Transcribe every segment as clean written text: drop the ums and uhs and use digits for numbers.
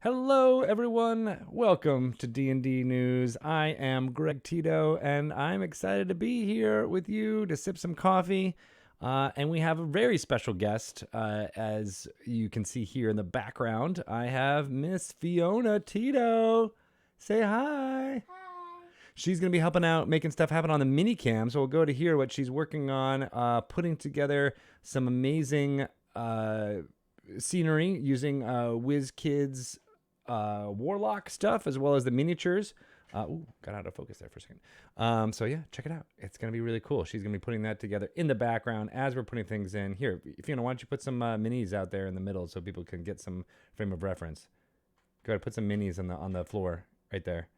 Hello, everyone. Welcome to D&D News. I am Greg Tito, and I'm excited to be here with you to sip some coffee. And we have a very special guest, as you can see here in the background. I have Miss Fiona Tito. Say hi. She's going to be helping out, making stuff happen on the mini cam. So we'll go to hear what she's working on, putting together some amazing scenery using WizKids Warlock stuff, as well as the miniatures. Got out of focus there for a second. So yeah, check it out. It's going to be really cool. She's going to be putting that together in the background as we're putting things in. Here, Fiona, why don't you put some minis out there in the middle so people can get some frame of reference. Go ahead, put some minis on the floor right there.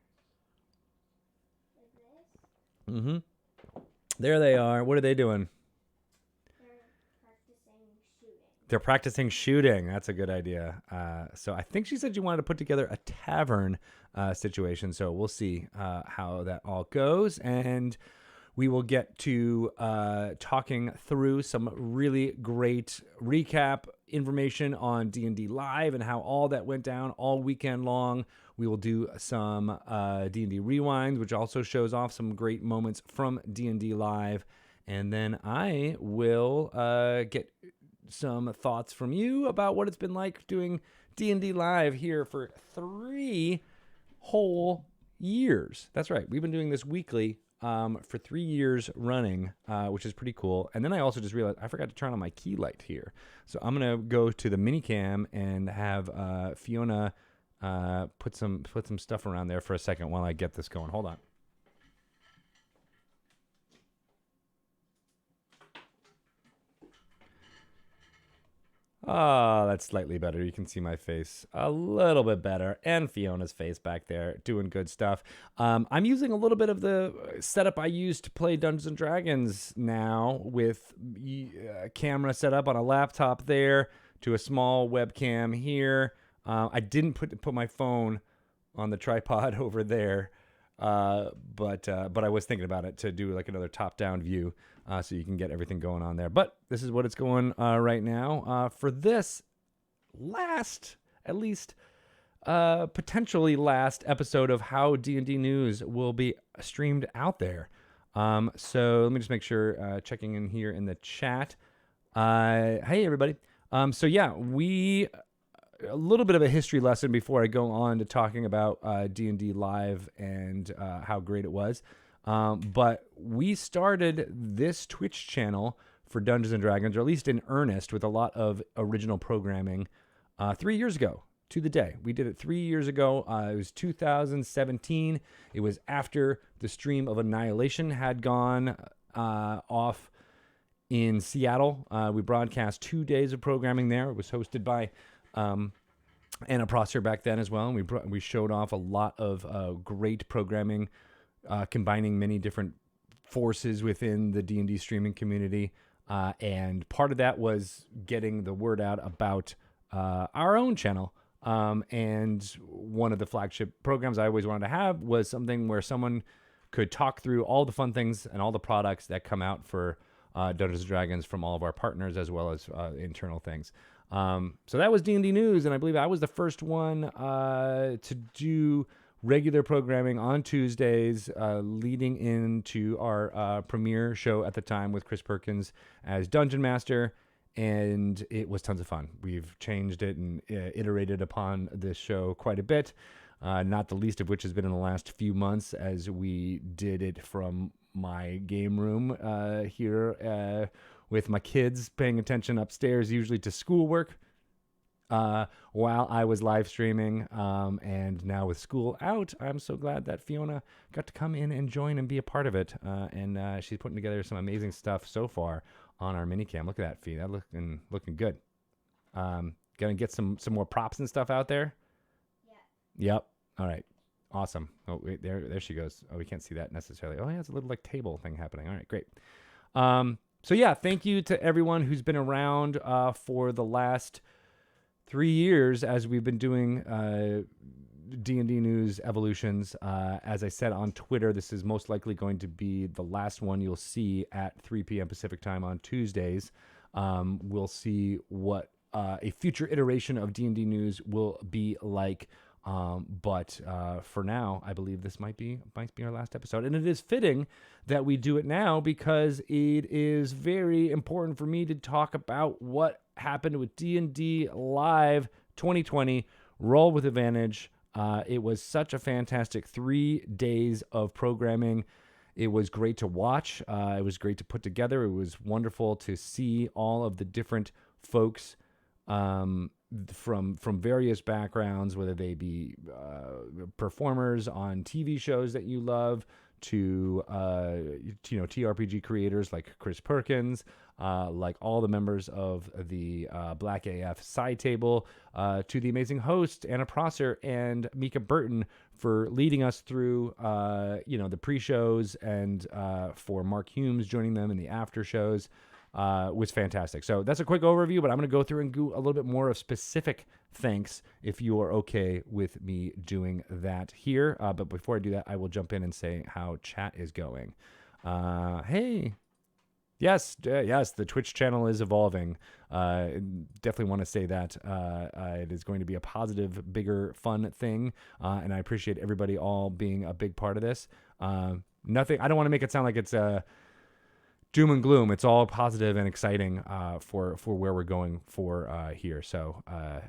Mm-hmm. There they are. What are they doing? They're practicing shooting. That's a good idea. So I think she said you wanted to put together a tavern situation. So we'll see how that all goes. And we will get to talking through some really great recap information on D&D Live and how all that went down all weekend long. We will do some D&D Rewind, which also shows off some great moments from D&D Live. And then I will get some thoughts from you about what it's been like doing D&D Live here for 3 whole years. That's right. We've been doing this weekly for 3 years running, which is pretty cool. And then I also just realized I forgot to turn on my key light here. So I'm going to go to the minicam and have Fiona put some stuff around there for a second while I get this going. Hold on. Oh, that's slightly better. You can see my face a little bit better, and Fiona's face back there doing good stuff. I'm using a little bit of the setup I used to play Dungeons and Dragons now, with a camera set up on a laptop there to a small webcam here. I didn't put my phone on the tripod over there, but I was thinking about it to do like another top-down view. So you can get everything going on there. But this is what it's going right now. For this potentially last episode of How D&D News will be streamed out there. So let me just make sure, checking in here in the chat. Hey, everybody. So yeah, a little bit of a history lesson before I go on to talking about D&D Live and how great it was. But we started this Twitch channel for Dungeons & Dragons, or at least in earnest, with a lot of original programming 3 years ago to the day. We did it 3 years ago. It was 2017. It was after the stream of Annihilation had gone off in Seattle. We broadcast 2 days of programming there. It was hosted by Anna Prosser back then as well. And we showed off a lot of great programming, combining many different forces within the D&D streaming community. And part of that was getting the word out about our own channel. And one of the flagship programs I always wanted to have was something where someone could talk through all the fun things and all the products that come out for Dungeons & Dragons from all of our partners, as well as internal things. So that was D&D News, and I believe I was the first one to do regular programming on Tuesdays, leading into our premiere show at the time with Chris Perkins as Dungeon Master, and it was tons of fun. We've changed it and iterated upon this show quite a bit, not the least of which has been in the last few months as we did it from my game room here with my kids paying attention upstairs, usually to schoolwork, while I was live streaming. And now with school out, I'm so glad that Fiona got to come in and join and be a part of it. And she's putting together some amazing stuff so far on our minicam. Look at that, Fee. That looking good. Gonna get some more props and stuff out there. Yeah. Yep. All right. Awesome. Oh, wait, there she goes. Oh, we can't see that necessarily. Oh, yeah, it's a little like table thing happening. All right, great. So yeah, thank you to everyone who's been around for the last 3 years as we've been doing D&D News Evolutions. As I said on Twitter, this is most likely going to be the last one you'll see at 3 p.m. Pacific time on Tuesdays. We'll see what a future iteration of D&D News will be like. But for now, I believe this might be our last episode, and it is fitting that we do it now because it is very important for me to talk about what happened with D&D Live 2020. Roll with Advantage. It was such a fantastic 3 days of programming. It was great to watch. It was great to put together. It was wonderful to see all of the different folks from various backgrounds, whether they be performers on TV shows that you love, to TRPG creators like Chris Perkins, like all the members of the Black AF side table, to the amazing host Anna Prosser and Mika Burton for leading us through the pre-shows, and for Mark Humes joining them in the after shows. Was fantastic. So that's a quick overview, but I'm going to go through and do a little bit more of specific thanks if you are okay with me doing that here. But before I do that, I will jump in and say how chat is going. Hey. Yes, the Twitch channel is evolving. Definitely want to say that it is going to be a positive, bigger, fun thing, and I appreciate everybody all being a big part of this. I don't want to make it sound like it's doom and gloom. It's all positive and exciting for where we're going for here. So, I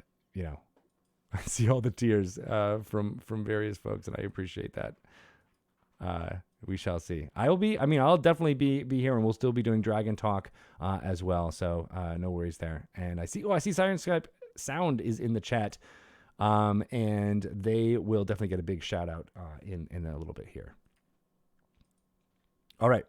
see all the tears from various folks, and I appreciate that. We shall see. I'll definitely be here, and we'll still be doing Dragon Talk as well. So no worries there. And I see Siren Skype Sound is in the chat, and they will definitely get a big shout out in a little bit here. All right.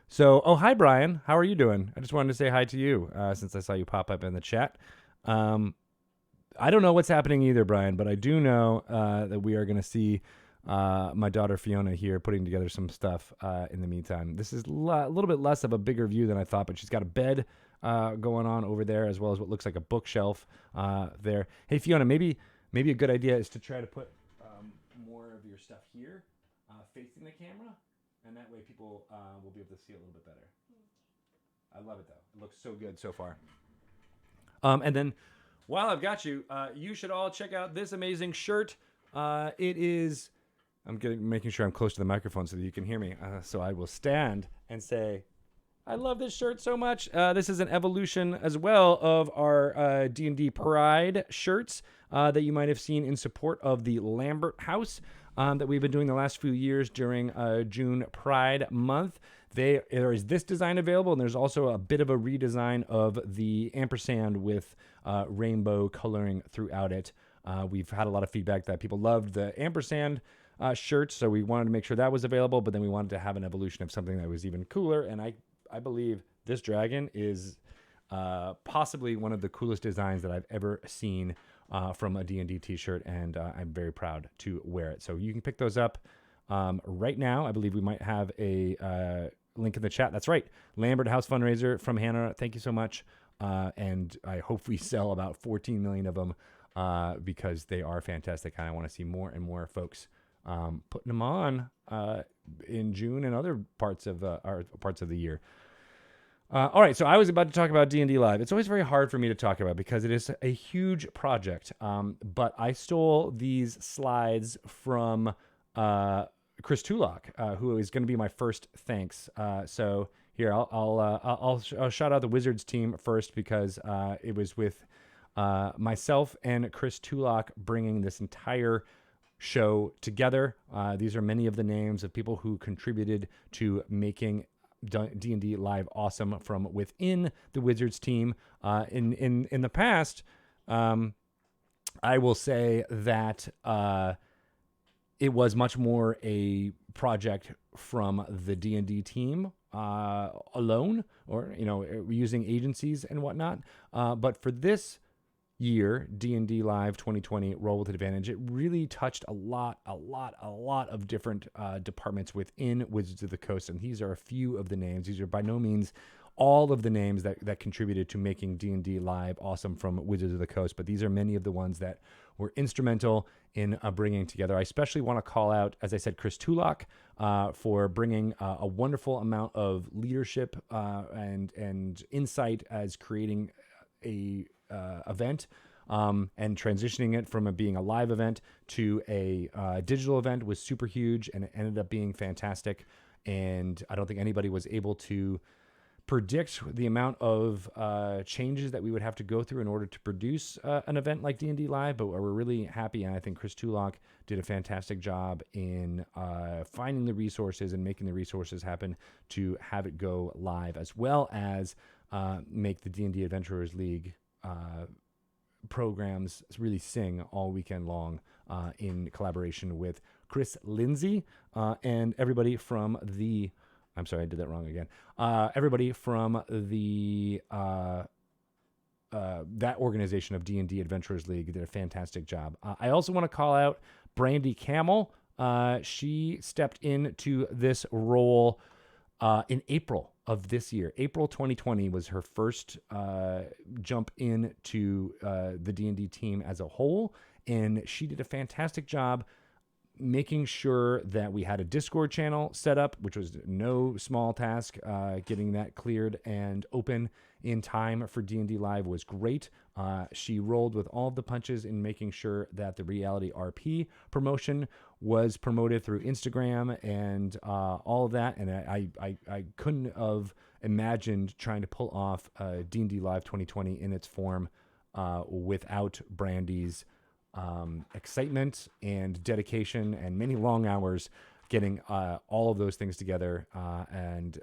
So, hi, Brian. How are you doing? I just wanted to say hi to you since I saw you pop up in the chat. I don't know what's happening either, Brian, but I do know that we are going to see my daughter Fiona here putting together some stuff in the meantime. This is a little bit less of a bigger view than I thought, but she's got a bed going on over there, as well as what looks like a bookshelf there. Hey, Fiona, maybe a good idea is to try to put more of your stuff here facing the camera. And that way people will be able to see it a little bit better. I love it, though. It looks so good so far. And then while I've got you, you should all check out this amazing shirt. It is... I'm making sure I'm close to the microphone so that you can hear me. So I will stand and say, I love this shirt so much. This is an evolution as well of our D&D Pride shirts that you might have seen in support of the Lambert House. That we've been doing the last few years during June Pride Month. There is this design available, and there's also a bit of a redesign of the ampersand with rainbow coloring throughout it. We've had a lot of feedback that people loved the ampersand shirts, so we wanted to make sure that was available, but then we wanted to have an evolution of something that was even cooler, and I believe this dragon is possibly one of the coolest designs that I've ever seen from a D&D t-shirt, and I'm very proud to wear it. So you can pick those up right now. I believe we might have a link in the chat. That's right. Lambert House fundraiser from Hannah. Thank you so much. And I hope we sell about 14 million of them because they are fantastic. And I want to see more and more folks putting them on in June and other parts of the year. All right, so I was about to talk about D&D Live. It's always very hard for me to talk about because it is a huge project. But I stole these slides from Chris Tulloch, who is going to be my first thanks. So here, I'll shout out the Wizards team first because it was with myself and Chris Tulloch bringing this entire show together. These are many of the names of people who contributed to making D&D Live awesome from within the Wizards team. In the past, I will say that it was much more a project from the D&D team alone, or using agencies and whatnot. But for this year, D&D Live 2020 Roll with Advantage, it really touched a lot of different departments within Wizards of the Coast, and these are a few of the names. These are by no means all of the names that contributed to making D&D Live awesome from Wizards of the Coast, but these are many of the ones that were instrumental in bringing together. I especially want to call out, as I said, Chris Tulloch for bringing a wonderful amount of leadership and insight as creating a event. And transitioning it from being a live event to a digital event was super huge, and it ended up being fantastic. And I don't think anybody was able to predict the amount of changes that we would have to go through in order to produce an event like D&D Live, but we're really happy, and I think Chris Tulloch did a fantastic job in finding the resources and making the resources happen to have it go live, as well as make the D&D Adventurers League programs really sing all weekend long in collaboration with Chris Lindsay and everybody from the I'm sorry, I did that wrong again. Everybody from the that organization of D&D Adventurers League did a fantastic job. I also want to call out Brandy Camel. She stepped into this role in April of this year. April 2020 was her first jump into the D&D team as a whole, and she did a fantastic job making sure that we had a Discord channel set up, which was no small task. Getting that cleared and open in time for D&D Live was great. She rolled with all of the punches in making sure that the Reality RP promotion was promoted through Instagram and all of that. And I couldn't have imagined trying to pull off D&D Live 2020 in its form without Brandy's excitement and dedication and many long hours getting all of those things together, and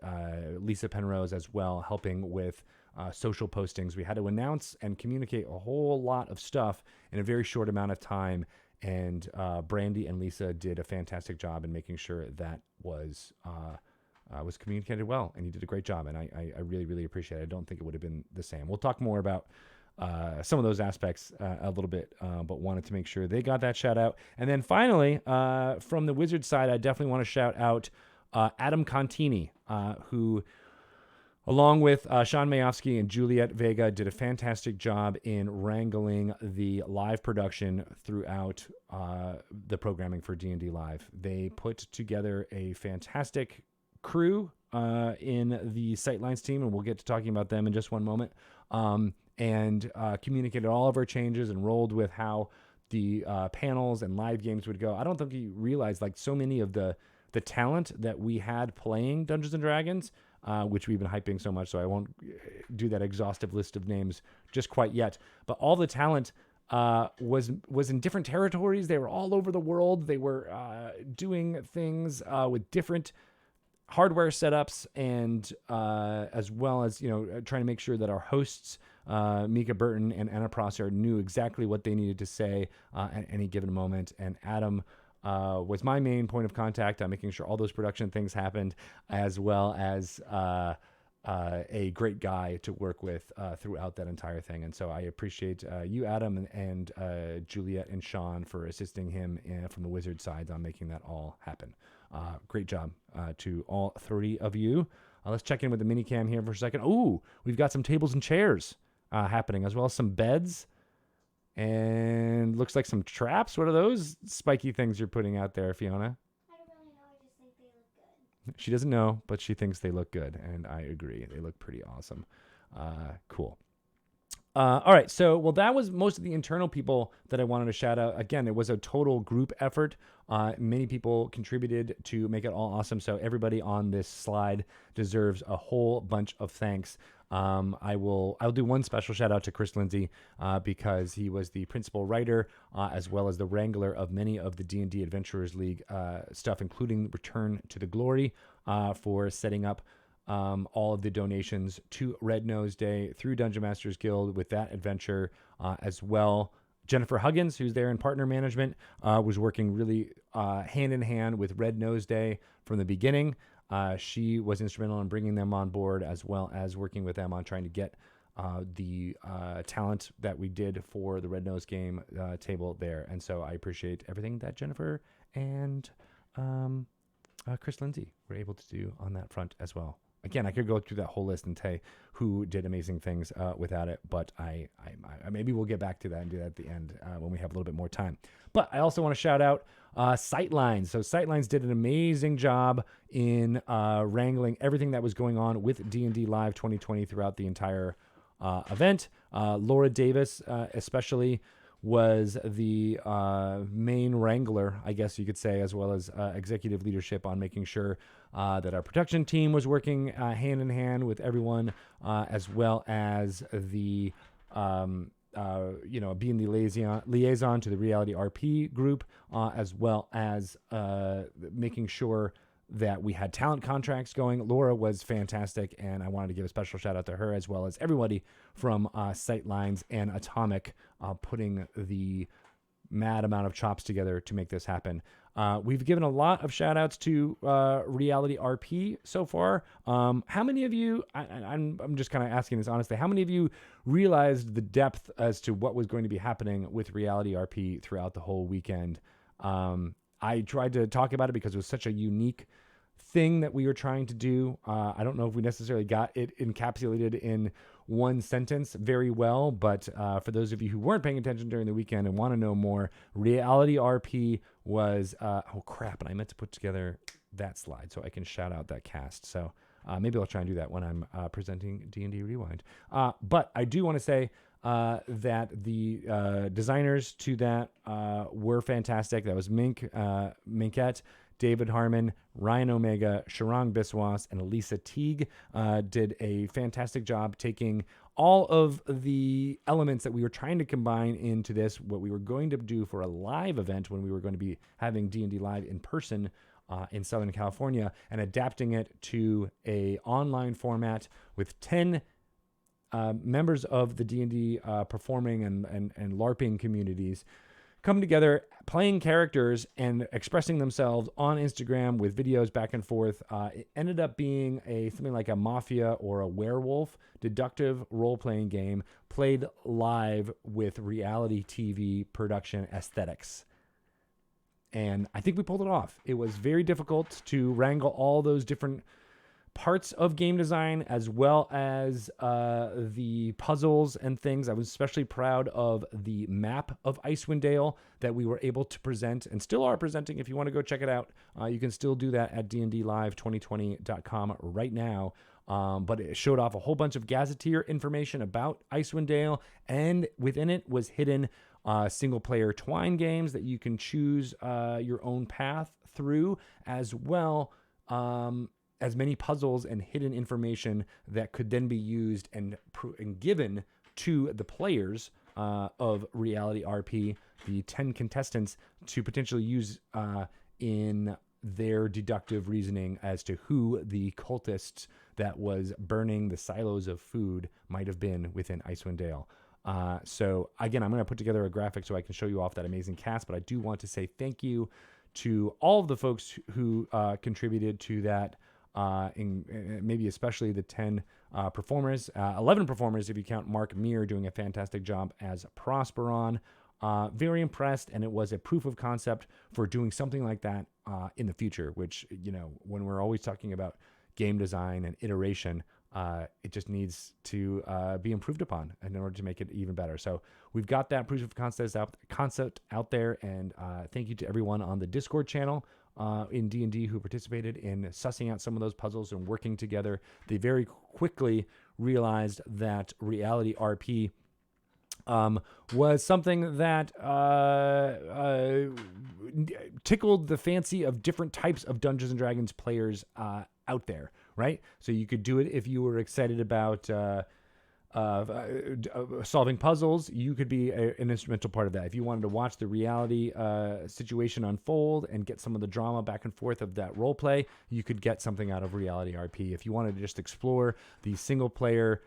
Lisa Penrose as well helping with social postings. We had to announce and communicate a whole lot of stuff in a very short amount of time, and Brandy and Lisa did a fantastic job in making sure that was communicated well, and you did a great job, and I really, really appreciate it. I don't think it would have been the same. We'll talk more about some of those aspects a little bit, but wanted to make sure they got that shout out. And then finally, from the Wizard side, I definitely want to shout out Adam Contini, who, along with Sean Mayofsky and Juliet Vega, did a fantastic job in wrangling the live production throughout the programming for D&D Live. They put together a fantastic crew in the Sightlines team, and we'll get to talking about them in just one moment. And communicated all of our changes and rolled with how the panels and live games would go. I don't think you realize, like, so many of the talent that we had playing Dungeons & Dragons, which we've been hyping so much, so I won't do that exhaustive list of names just quite yet. But all the talent was in different territories. They were all over the world. They were doing things with different hardware setups, and as well as, trying to make sure that our hosts, Mika Burton and Anna Prosser, knew exactly what they needed to say at any given moment. And Adam was my main point of contact on making sure all those production things happened, as well as a great guy to work with throughout that entire thing. And so I appreciate you, Adam, and Juliet and Sean for assisting him from the Wizard side on making that all happen. Great job to all three of you. Let's check in with the mini cam here for a second. Ooh, we've got some tables and chairs happening, as well as some beds, and looks like some traps. What are those spiky things you're putting out there, Fiona? I don't really know. I just think they look good. She doesn't know, but she thinks they look good, and I agree. They look pretty awesome. Cool. All right, so, that was most of the internal people that I wanted to shout out. Again, it was a total group effort. Many people contributed to make it all awesome, so everybody on this slide deserves a whole bunch of thanks. I'll do one special shout out to Chris Lindsay because he was the principal writer as well as the wrangler of many of the D&D Adventurers League stuff, including Return to the Glory, for setting up all of the donations to Red Nose Day through Dungeon Masters Guild with that adventure, as well. Jennifer Huggins, who's there in partner management, was working really hand in hand with Red Nose Day from the beginning. She was instrumental in bringing them on board, as well as working with them on trying to get the talent that we did for the Red Nose game table there. And so I appreciate everything that Jennifer and Chris Lindsay were able to do on that front as well. Again, I could go through that whole list and tell you who did amazing things without it, but I maybe we'll get back to that and do that at the end when we have a little bit more time. But I also want to shout out Sightlines. So Sightlines did an amazing job in wrangling everything that was going on with D&D Live 2020 throughout the entire event. Laura Davis, especially, was the main wrangler, I guess you could say, as well as executive leadership on making sure that our production team was working hand in hand with everyone, as well as the being the liaison to the Reality RP group, as well as making sure that we had talent contracts going. Laura was fantastic, and I wanted to give a special shout out to her, as well as everybody from Sightlines and Atomic, putting the mad amount of chops together to make this happen. We've given a lot of shout outs to Reality RP so far. How many of you, I'm just kind of asking this honestly, how many of you realized the depth as to what was going to be happening with Reality RP throughout the whole weekend? I tried to talk about it because it was such a unique thing that we were trying to do. I don't know if we necessarily got it encapsulated in one sentence very well, but for those of you who weren't paying attention during the weekend and want to know more, Reality RP was, oh crap, and I meant to put together that slide so I can shout out that cast. So maybe I'll try and do that when I'm presenting D&D Rewind. But I do want to say that the designers to that were fantastic. That was Minkette, David Harmon, Ryan Omega, Sharang Biswas, and Elisa Teague did a fantastic job taking all of the elements that we were trying to combine into this, what we were going to do for a live event when we were going to be having D&D Live in person in Southern California, and adapting it to a online format with 10 members of the D&D performing and LARPing communities come together, playing characters and expressing themselves on Instagram with videos back and forth. It ended up being something like a mafia or a werewolf deductive role-playing game played live with reality TV production aesthetics. And I think we pulled it off. It was very difficult to wrangle all those different parts of game design, as well as the puzzles and things. I was especially proud of the map of Icewind Dale that we were able to present, and still are presenting. If you want to go check it out, you can still do that at dndlive2020.com right now. But it showed off a whole bunch of gazetteer information about Icewind Dale, and within it was hidden single-player twine games that you can choose your own path through, as well as many puzzles and hidden information that could then be used and given to the players of Reality RP, the 10 contestants, to potentially use in their deductive reasoning as to who the cultists that was burning the silos of food might have been within Icewind Dale. So again, I'm going to put together a graphic so I can show you off that amazing cast, but I do want to say thank you to all of the folks who contributed to that, maybe especially the 10 performers, 11 performers if you count Mark Meir doing a fantastic job as Prosperon. Very impressed, and it was a proof of concept for doing something like that in the future, which, when we're always talking about game design and iteration, it just needs to be improved upon in order to make it even better. So we've got that proof of concept out there, and thank you to everyone on the Discord channel in D&D who participated in sussing out some of those puzzles and working together. They very quickly realized that Reality RP was something that tickled the fancy of different types of Dungeons & Dragons players out there, right? So you could do it if you were excited about solving puzzles. You could be an instrumental part of that. If you wanted to watch the reality situation unfold and get some of the drama back and forth of that role play, you could get something out of Reality RP. If you wanted to just explore the single player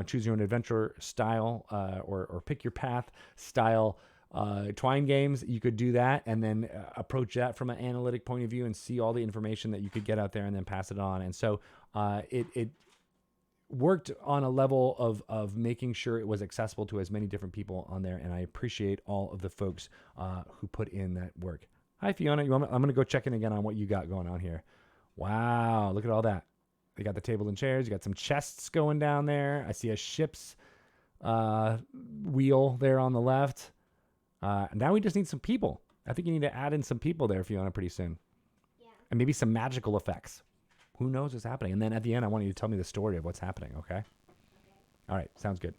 choose your own adventure style or pick your path style twine games, you could do that and then approach that from an analytic point of view and see all the information that you could get out there and then pass it on. And so it worked on a level of making sure it was accessible to as many different people on there, and I appreciate all of the folks who put in that work. Hi, Fiona. I'm going to go check in again on what you got going on here. Wow, look at all that. You got the table and chairs. You got some chests going down there. I see a ship's wheel there on the left. Now we just need some people. I think you need to add in some people there, Fiona, pretty soon. Yeah. And maybe some magical effects. Who knows what's happening? And then at the end, I want you to tell me the story of what's happening, okay? All right, sounds good.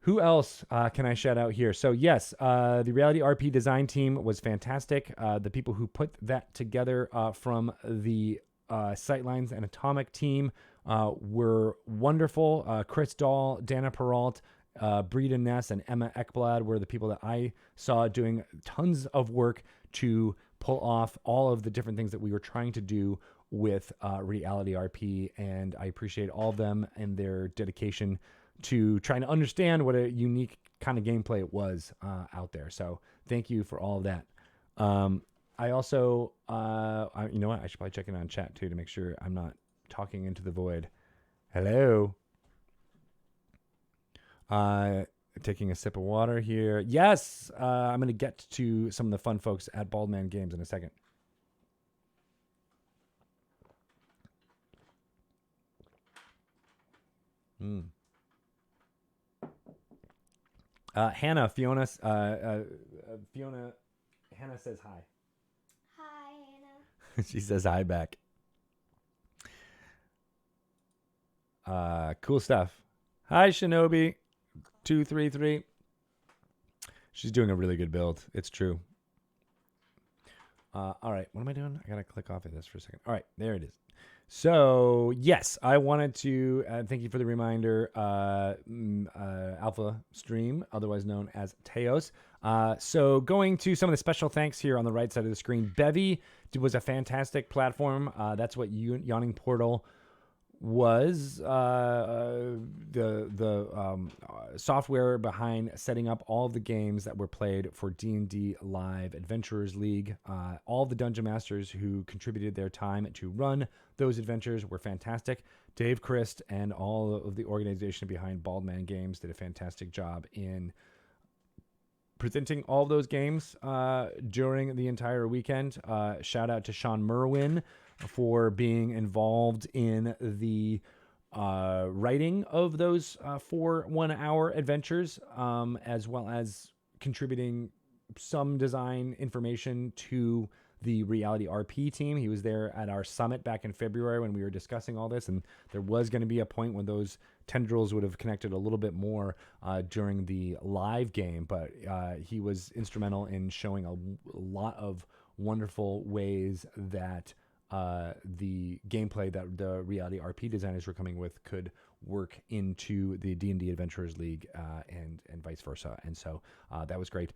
Who else can I shout out here? So yes, the Reality RP design team was fantastic. The people who put that together from the Sightlines and Atomic team were wonderful. Chris Dahl, Dana Peralt, Breda Ness, and Emma Ekblad were the people that I saw doing tons of work to pull off all of the different things that we were trying to do with Reality RP, and I appreciate all of them and their dedication to trying to understand what a unique kind of gameplay it was out there. So thank you for all of that. I also, you know what? I should probably check in on chat too to make sure I'm not talking into the void. Hello. Taking a sip of water here. Yes, I'm going to get to some of the fun folks at Baldman Games in a second. Hannah, Fiona, Hannah says hi. Hi, Hannah. She says hi back. Cool stuff. Hi, Shinobi 233. She's doing a really good build. It's true. All right, what am I doing? I gotta click off of this for a second. All right, there it is. So yes, I wanted to thank you for the reminder. Alpha Stream, otherwise known as Teos. So going to some of the special thanks here on the right side of the screen. Bevy was a fantastic platform. That's what Yawning Portal was, the software behind setting up all of the games that were played for D&D Live Adventurers League. All the Dungeon Masters who contributed their time to run those adventures were fantastic. Dave Christ and all of the organization behind Baldman Games did a fantastic job in presenting all of those games during the entire weekend. Shout out to Sean Merwin for being involved in the writing of those 4 1-hour adventures, as well as contributing some design information to the Reality RP team. He was there at our summit back in February when we were discussing all this, and there was going to be a point when those tendrils would have connected a little bit more during the live game, but he was instrumental in showing a lot of wonderful ways that the gameplay that the Reality RP designers were coming with could work into the D&D Adventurers League and vice versa. And so that was great.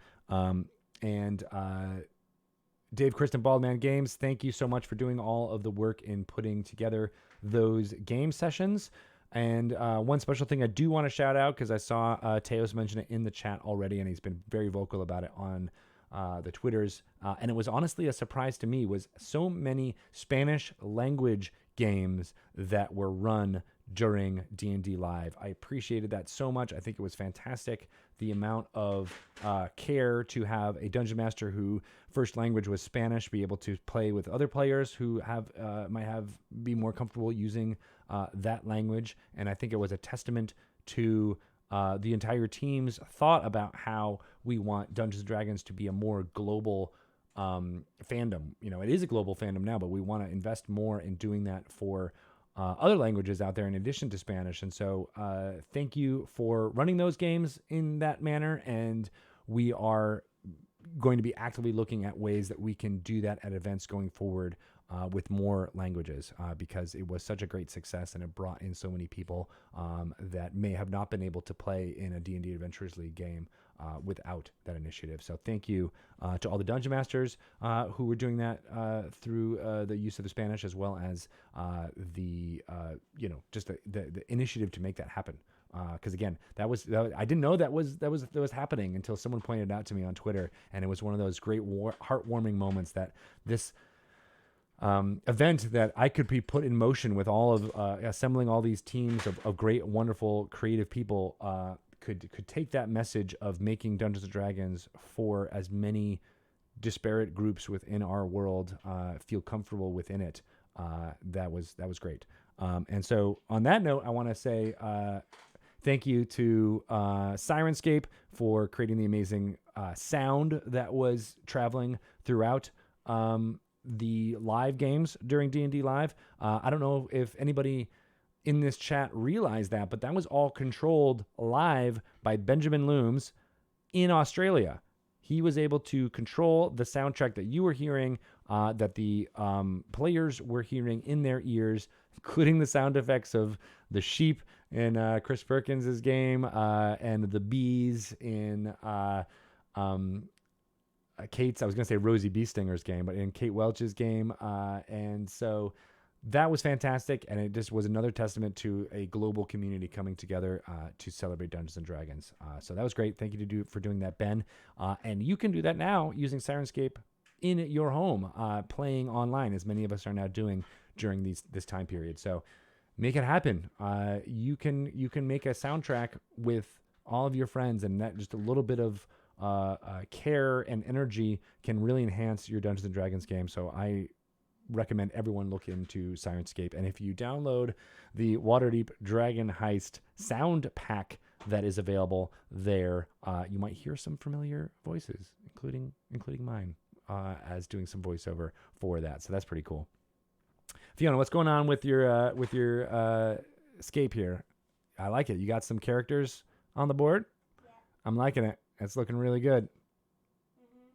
Dave Kristen Baldman Games, thank you so much for doing all of the work in putting together those game sessions. And one special thing I do want to shout out, because I saw Teos mention it in the chat already, and he's been very vocal about it on the Twitters, and it was honestly a surprise to me, was so many Spanish language games that were run during D&D Live. I appreciated that so much. I think it was fantastic. The amount of care to have a dungeon master who first language was Spanish be able to play with other players who have be more comfortable using that language. And I think it was a testament to the entire team's thought about how we want Dungeons & Dragons to be a more global fandom. You know, it is a global fandom now, but we want to invest more in doing that for other languages out there in addition to Spanish. And so thank you for running those games in that manner. And we are going to be actively looking at ways that we can do that at events going forward with more languages, because it was such a great success and it brought in so many people that may have not been able to play in a D&D Adventurers League game without that initiative. So thank you to all the Dungeon Masters who were doing that through the use of the Spanish, as well as just the initiative to make that happen. Because again, that was I didn't know that was happening until someone pointed it out to me on Twitter, and it was one of those great heartwarming moments that this event that I could be put in motion with all of assembling all these teams of great, wonderful, creative people could take that message of making Dungeons and Dragons for as many disparate groups within our world feel comfortable within it. That was great. And so on that note, I want to say thank you to Sirenscape for creating the amazing sound that was traveling throughout the live games during D&D Live. I don't know if anybody in this chat realize that, but that was all controlled live by Benjamin Looms in Australia. He was able to control the soundtrack that you were hearing, that the players were hearing in their ears, including the sound effects of the sheep in Chris Perkins' game and the bees in Kate's, I was going to say Rosie Beestinger's game, but in Kate Welch's game. And so that was fantastic. And it just was another testament to a global community coming together to celebrate Dungeons and Dragons. So that was great. Thank you for doing that, Ben. And you can do that now using Sirenscape in your home, playing online, as many of us are now doing during this time period. So make it happen. You can make a soundtrack with all of your friends, and that just a little bit of care and energy can really enhance your Dungeons and Dragons game. So I recommend everyone look into Sirenscape. And if you download the Waterdeep Dragon Heist sound pack that is available there, you might hear some familiar voices, including mine, as doing some voiceover for that. So that's pretty cool. Fiona, what's going on with your scape here? I like it. You got some characters on the board? Yeah. I'm liking it. It's looking really good. Mm-hmm.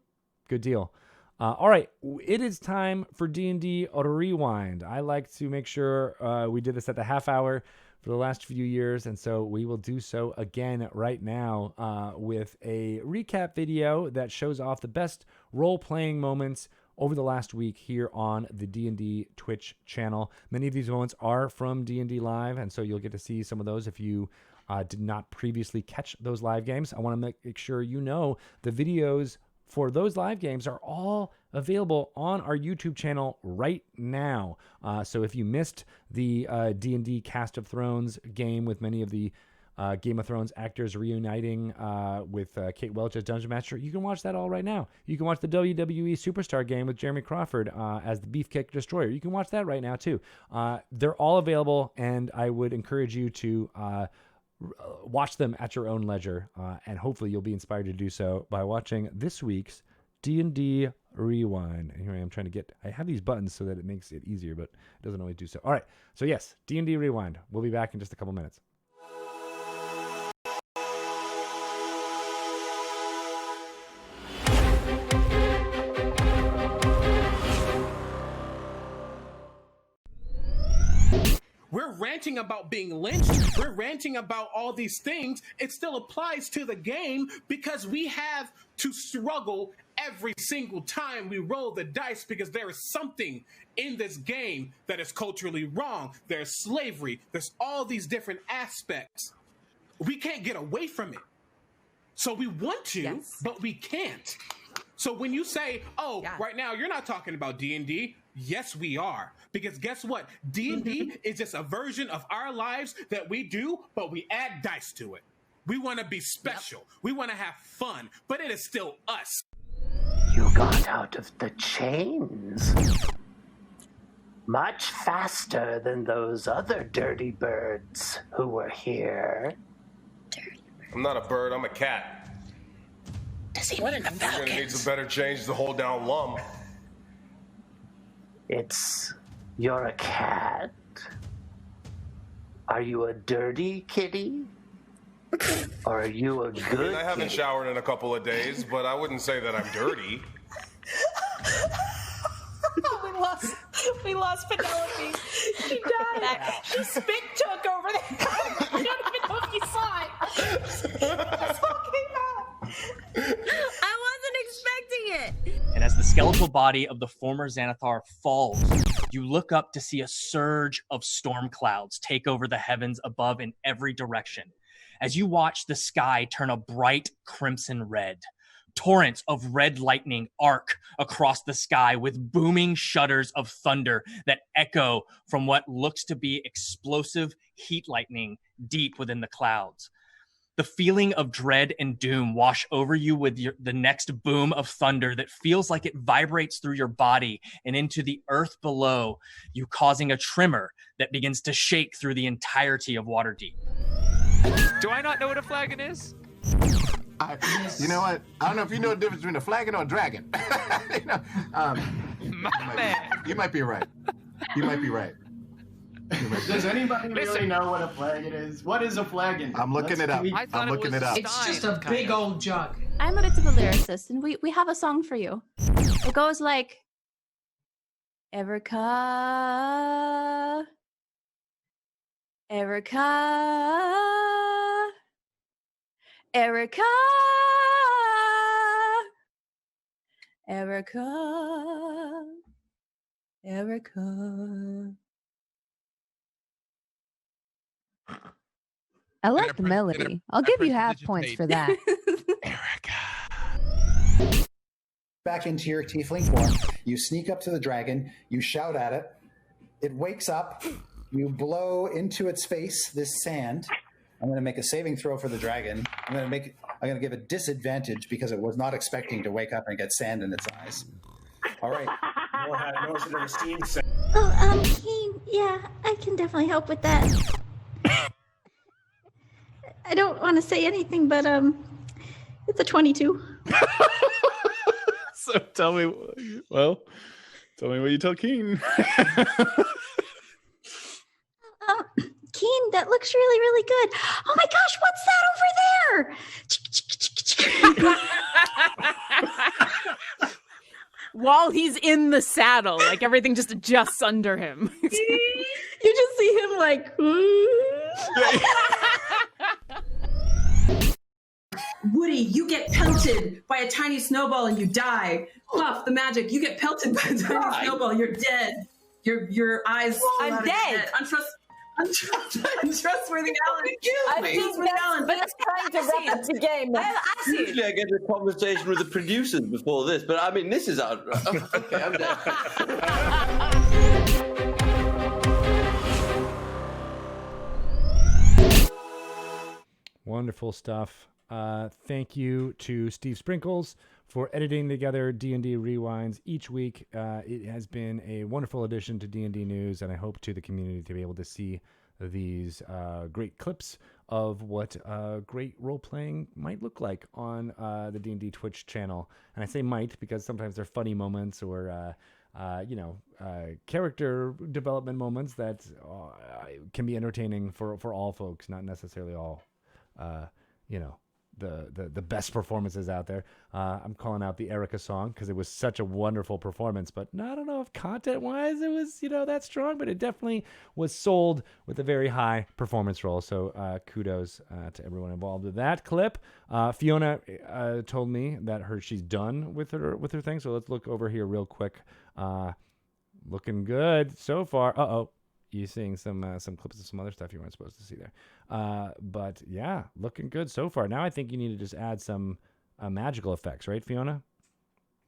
Good deal. All right, it is time for D&D Rewind. I like to make sure we did this at the half hour for the last few years, and so we will do so again right now with a recap video that shows off the best role-playing moments over the last week here on the D&D Twitch channel. Many of these moments are from D&D Live, and so you'll get to see some of those if you did not previously catch those live games. I want to make sure you know the videos for those live games are all available on our YouTube channel right now. So if you missed the D&D Cast of Thrones game with many of the Game of Thrones actors reuniting with Kate Welch as Dungeon Master, you can watch that all right now. You can watch the WWE Superstar game with Jeremy Crawford as the Beefcake Destroyer. You can watch that right now too. They're all available, and I would encourage you to watch them at your own leisure, and hopefully you'll be inspired to do so by watching this week's D&D Rewind. And here I am trying to I have these buttons so that it makes it easier, but it doesn't always do so. All right, so yes, D&D Rewind. We'll be back in just a couple minutes. We're ranting about being lynched. We're ranting about all these things. It still applies to the game because we have to struggle every single time we roll the dice because there is something in this game that is culturally wrong. There's slavery. There's all these different aspects. We can't get away from it. So we want to, but we can't. So when you say, right now you're not talking about D&D, yes, we are. Because guess what? D&D is just a version of our lives that we do, but we add dice to it. We want to be special. We want to have fun, but it is still us. You got out of the chains much faster than those other dirty birds who were here. I'm not a bird, I'm a cat. Does he mean the You're gonna need Falcons? some better change to hold down Lum. You're a cat? Are you a dirty kitty? Or are you a good I haven't kitty? showered in a couple of days, but I wouldn't say that I'm dirty. We lost Penelope. She died. She spit took over there. I don't even know if you saw it. This all came out. I wasn't expecting it. And as the skeletal body of the former Xanathar falls, you look up to see a surge of storm clouds take over the heavens above in every direction. As you watch the sky turn a bright crimson red, torrents of red lightning arc across the sky with booming shudders of thunder that echo from what looks to be explosive heat lightning deep within the clouds. The feeling of dread and doom wash over you with the next boom of thunder that feels like it vibrates through your body and into the earth below you, causing a tremor that begins to shake through the entirety of Waterdeep. Do I not know what a flagon is? You know what? I don't know if you know the difference between a flagon or a dragon. My man. You might be right. You might be right. Does anybody really know what a flagon is? What is a flagon? I'm looking it up. I'm looking it up. It's just a big old jug. I'm a bit of a lyricist, and we have a song for you. It goes like, Erica, Erica, Erica, Erica, Erica. I like the melody. I'll give you half points for that. Back into your tiefling form. You sneak up to the dragon. You shout at it. It wakes up. You blow into its face this sand. I'm going to make a saving throw for the dragon. I'm going to give it disadvantage because it was not expecting to wake up and get sand in its eyes. All right. No one's ever seen sand. Oh, Keen, yeah, I can definitely help with that. I don't want to say anything, but it's a 22. So tell me what you tell Keen. Keen, that looks really, really good. Oh my gosh, what's that over there? While he's in the saddle, like everything just adjusts under him. You just see him like, Woody, you get pelted by a tiny snowball and you die. Puff, the magic, you get pelted by a tiny snowball, you're dead. Your eyes. I'm dead. Untrustworthy Alan. I think that's trying to wrap up the game. Usually I get a conversation with the producers before this, but I mean, this is out. Oh, okay, I'm dead. Wonderful stuff. Thank you to Steve Sprinkles for editing together D&D Rewinds each week. It has been a wonderful addition to D&D News, and I hope to the community to be able to see these great clips of what great role-playing might look like on the D&D Twitch channel. And I say might because sometimes they're funny moments or character development moments that can be entertaining for all folks, not necessarily all, the best performances out there. I'm calling out the Erica song because it was such a wonderful performance, but I don't know if content-wise it was, that strong, but it definitely was sold with a very high performance roll. So kudos to everyone involved with that clip. Fiona told me that she's done with her thing. So let's look over here real quick. Looking good so far. You're seeing some clips of some other stuff you weren't supposed to see there. But yeah, looking good so far. Now I think you need to just add some magical effects, right, Fiona?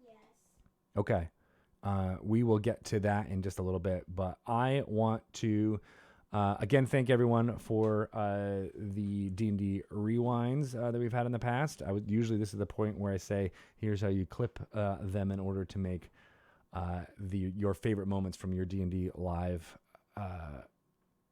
Yes. Okay. We will get to that in just a little bit, but I want to again thank everyone for the D&D rewinds that we've had in the past. Usually this is the point where I say, here's how you clip them in order to make your favorite moments from your D&D live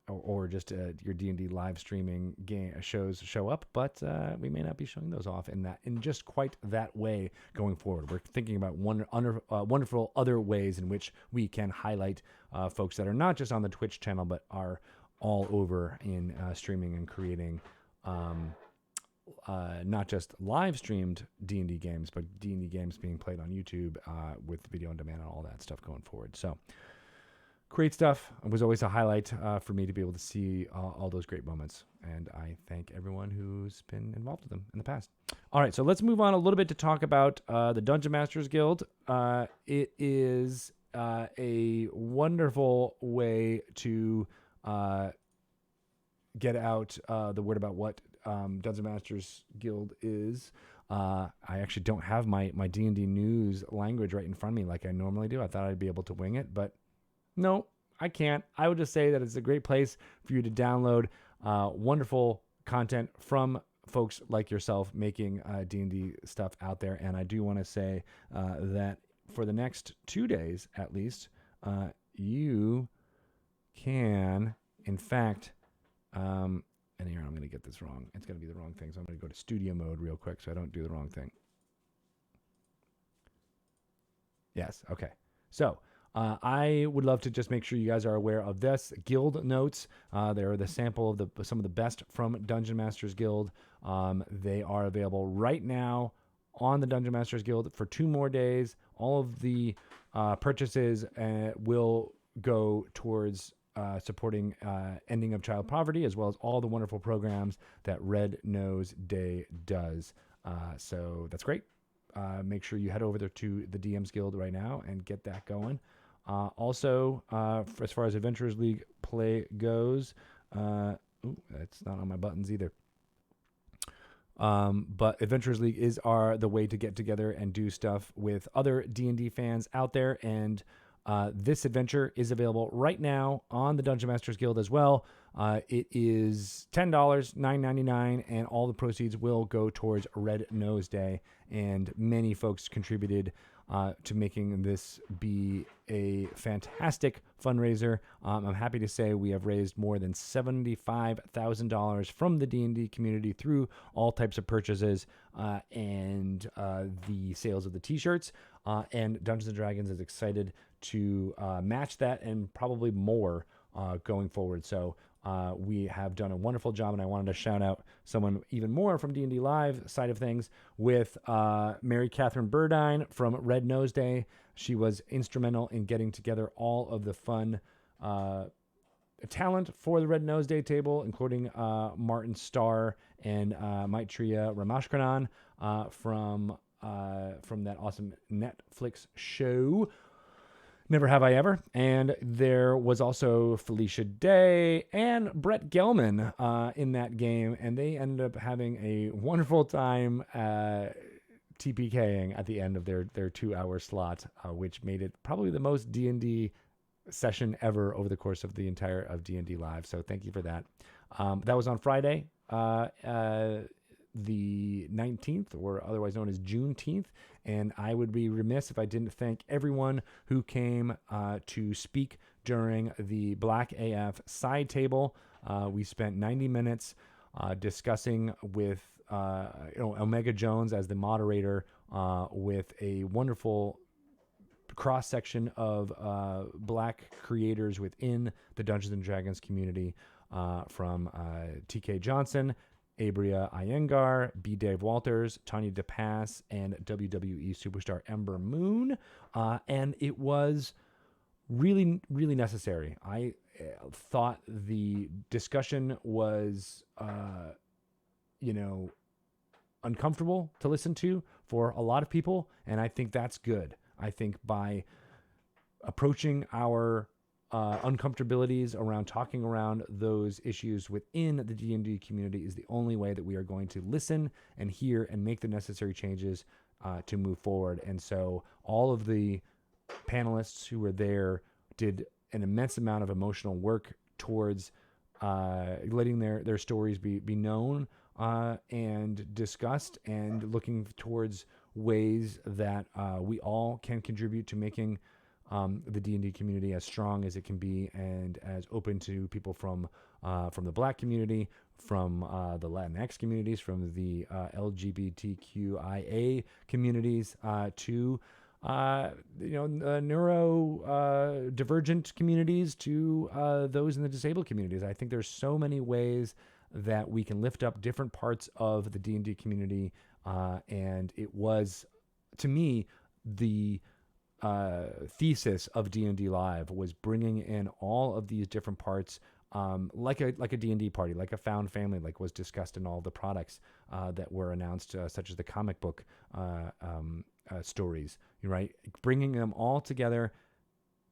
or just your D&D live streaming shows show up, but we may not be showing those off in just quite that way going forward. We're thinking about wonderful other ways in which we can highlight folks that are not just on the Twitch channel, but are all over in streaming and creating not just live streamed D&D games, but D&D games being played on YouTube with video on demand and all that stuff going forward. So great stuff. It was always a highlight for me to be able to see all those great moments. And I thank everyone who's been involved with them in the past. All right, so let's move on a little bit to talk about the Dungeon Masters Guild. It is a wonderful way to get out the word about what Dungeon Masters Guild is. I actually don't have my D&D news language right in front of me like I normally do. I thought I'd be able to wing it, but no, I can't. I would just say that it's a great place for you to download wonderful content from folks like yourself making D&D stuff out there. And I do want to say that for the next 2 days, at least, you can, in fact, and here I'm going to get this wrong. It's going to be the wrong thing. So I'm going to go to studio mode real quick so I don't do the wrong thing. Yes. Okay. So I would love to just make sure you guys are aware of this. Guild notes. They're the sample of some of the best from Dungeon Masters Guild. They are available right now on the Dungeon Masters Guild for 2 more days. All of the purchases will go towards supporting ending of child poverty, as well as all the wonderful programs that Red Nose Day does. So that's great. Make sure you head over there to the DM's Guild right now and get that going. Also, as far as Adventurers League play goes, that's not on my buttons either. But Adventurers League is the way to get together and do stuff with other D&D fans out there. And this adventure is available right now on the Dungeon Masters Guild as well. It is $10, $9.99, and all the proceeds will go towards Red Nose Day. And many folks contributed to making this be a fantastic fundraiser. I'm happy to say we have raised more than $75,000 from the D&D community through all types of purchases and the sales of the t-shirts. And Dungeons & Dragons is excited to match that and probably more going forward. So we have done a wonderful job, and I wanted to shout out someone even more from D&D Live side of things with Mary Catherine Burdine from Red Nose Day. She was instrumental in getting together all of the fun talent for the Red Nose Day table, including Martin Starr and Maitreya Ramashkranan from that awesome Netflix show Never Have I Ever. And there was also Felicia Day and Brett Gelman in that game, and they ended up having a wonderful time TPKing at the end of their 2-hour slot, which made it probably the most D&D session ever over the course of the entire of D&D Live. So thank you for that. That was on Friday, the 19th, or otherwise known as Juneteenth. And I would be remiss if I didn't thank everyone who came to speak during the Black AF side table. We spent 90 minutes discussing with Omega Jones as the moderator, with a wonderful cross-section of Black creators within the Dungeons & Dragons community, from TK Johnson, Abria Iyengar, B. Dave Walters, Tanya DePass, and WWE superstar Ember Moon. And it was really, really necessary. I thought the discussion was, uncomfortable to listen to for a lot of people. And I think that's good. I think by approaching our uncomfortabilities around talking around those issues within the D&D community is the only way that we are going to listen and hear and make the necessary changes to move forward. And so all of the panelists who were there did an immense amount of emotional work towards letting their stories be known and discussed, and looking towards ways that we all can contribute to making the D&D community as strong as it can be, and as open to people from the Black community, from the Latinx communities, from the LGBTQIA communities, to neurodivergent communities, to those in the disabled communities. I think there's so many ways that we can lift up different parts of the D&D community, and it was, to me, the thesis of D&D Live was bringing in all of these different parts, like a D&D party, like a found family, like was discussed in all the products that were announced, such as the comic book stories, right? Bringing them all together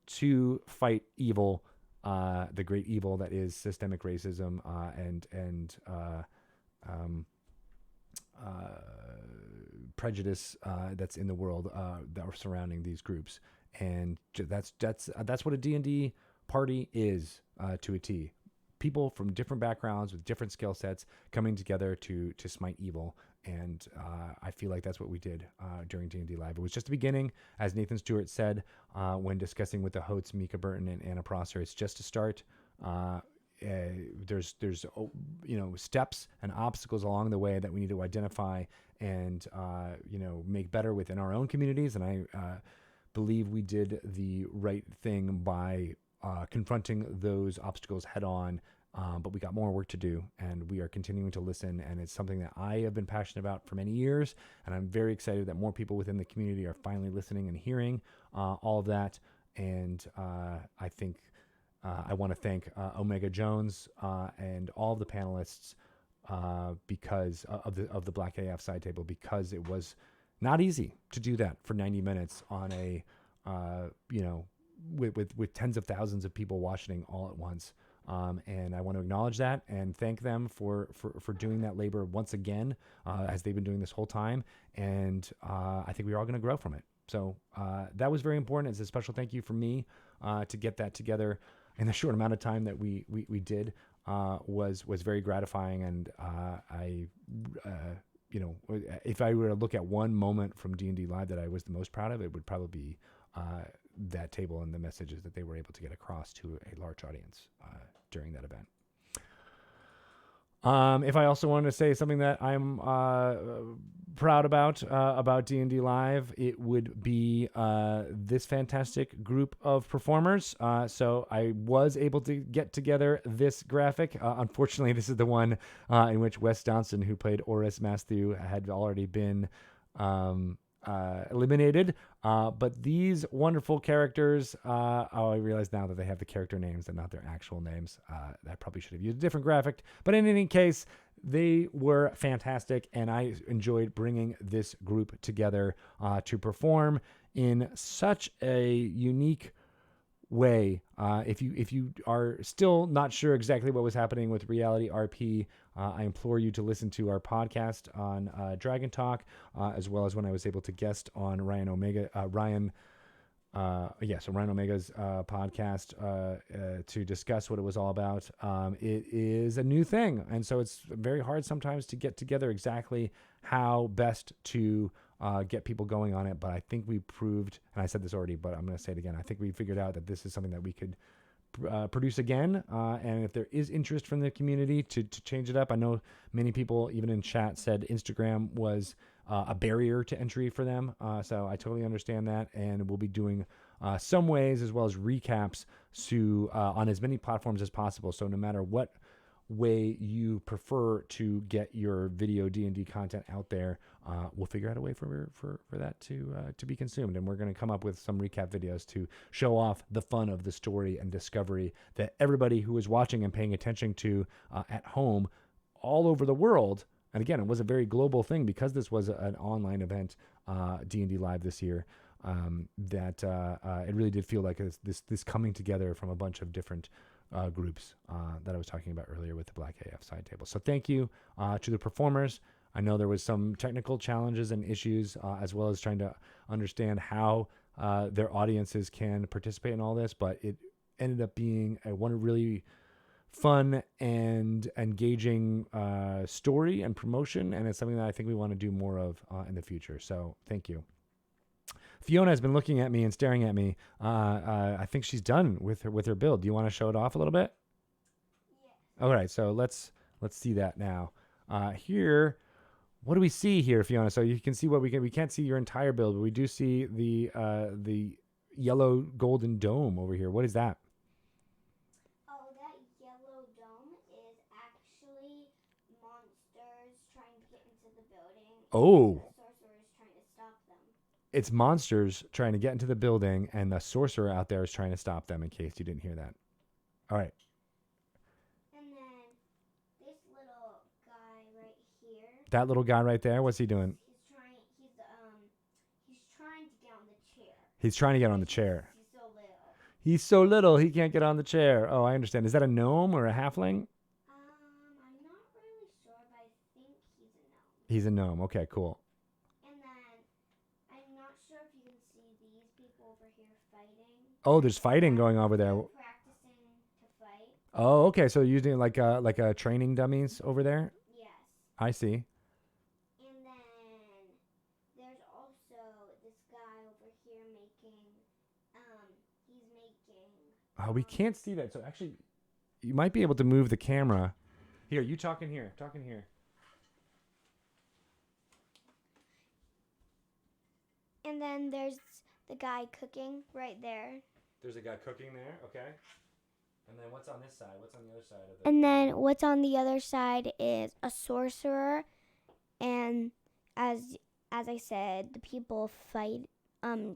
to fight evil, the great evil that is systemic racism and prejudice that's in the world that are surrounding these groups. And that's what a D&D party is, to a T. People from different backgrounds with different skill sets coming together to smite evil. And I feel like that's what we did during D&D Live. It was just the beginning, as Nathan Stewart said when discussing with the hosts Mika Burton and Anna Prosser. It's just a start. There's steps and obstacles along the way that we need to identify and make better within our own communities. And I believe we did the right thing by confronting those obstacles head on. But we got more work to do, and we are continuing to listen, and it's something that I have been passionate about for many years, and I'm very excited that more people within the community are finally listening and hearing all of that. And I think I want to thank Omega Jones and all of the panelists because of the Black AF side table, because it was not easy to do that for 90 minutes on a with tens of thousands of people watching all at once. And I want to acknowledge that and thank them for doing that labor once again, as they've been doing this whole time. And I think we're all going to grow from it. So that was very important. It's a special thank you for me to get that together in the short amount of time that we did. Was very gratifying. And if I were to look at one moment from D&D Live that I was the most proud of, it would probably be that table and the messages that they were able to get across to a large audience during that event. If I also wanted to say something that I'm proud about D&D Live, it would be this fantastic group of performers. So I was able to get together this graphic. Unfortunately, this is the one in which Wes Johnson, who played Oris Matthew, had already been eliminated. But these wonderful characters, I realize now that they have the character names and not their actual names. I probably should have used a different graphic. But in any case, they were fantastic, and I enjoyed bringing this group together to perform in such a unique way. If you are still not sure exactly what was happening with Reality RP, I implore you to listen to our podcast on Dragon Talk, as well as when I was able to guest on Ryan Omega's podcast to discuss what it was all about. It is a new thing, and so it's very hard sometimes to get together exactly how best to get people going on it. But I think we proved, and I said this already, but I'm going to say it again, I think we figured out that this is something that we could produce again, and if there is interest from the community to change it up. I know many people, even in chat, said Instagram was a barrier to entry for them, so I totally understand that, and we'll be doing some ways as well as recaps on as many platforms as possible. So no matter what way you prefer to get your video D&D content out there, we'll figure out a way for that to be consumed, and we're going to come up with some recap videos to show off the fun of the story and discovery that everybody who is watching and paying attention to at home all over the world. And again, it was a very global thing because this was an online event, D&D Live this year, that it really did feel like this coming together from a bunch of different groups that I was talking about earlier with the Black AF side table. So thank you to the performers. I know there was some technical challenges and issues, as well as trying to understand how their audiences can participate in all this, but it ended up being one really fun and engaging story and promotion, and it's something that I think we want to do more of in the future. So thank you. Fiona has been looking at me and staring at me. I think she's done with her build. Do you want to show it off a little bit? Yeah. All right, so let's see that now. Here, what do we see here, Fiona? So you can see what we can't see your entire build, but we do see the yellow golden dome over here. What is that? Oh, that yellow dome is actually monsters trying to get into the building. Oh. The sorcerer is trying to stop them. It's monsters trying to get into the building, and the sorcerer out there is trying to stop them, in case you didn't hear that. All right. And then this little guy right here. That little guy right there, what's he doing? He's trying to get on the chair. He's trying to get on the chair. He's so little. He's so little, he can't get on the chair. Oh, I understand. Is that a gnome or a halfling? I'm not really sure, but I think he's a gnome. He's a gnome. Okay, cool. Oh, there's fighting going over there. Practicing to fight. Oh, okay. So you're using like a training dummies over there? Yes. I see. And then there's also this guy over here making. He's making. We can't see that. So actually, you might be able to move the camera. Here, you talk in here. Talk in here. And then there's the guy cooking right there. There's a guy cooking there. Okay. And then what's on this side? What's on the other side of the? And then what's on the other side is a sorcerer, and as I said, the people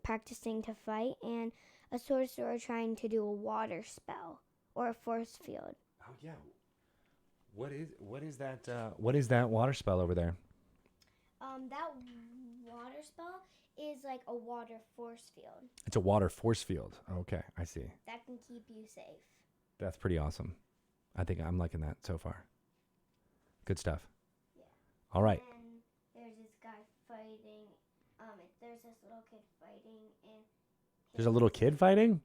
practicing to fight, and a sorcerer trying to do a water spell or a force field. Oh yeah. What is that? What is that water spell over there? That water spell is like a water force field. It's a water force field. Okay, I see. That can keep you safe. That's pretty awesome. I think I'm liking that so far. Good stuff. Yeah. All right. And there's this guy fighting. There's this little kid fighting, and There's a little kid fighting?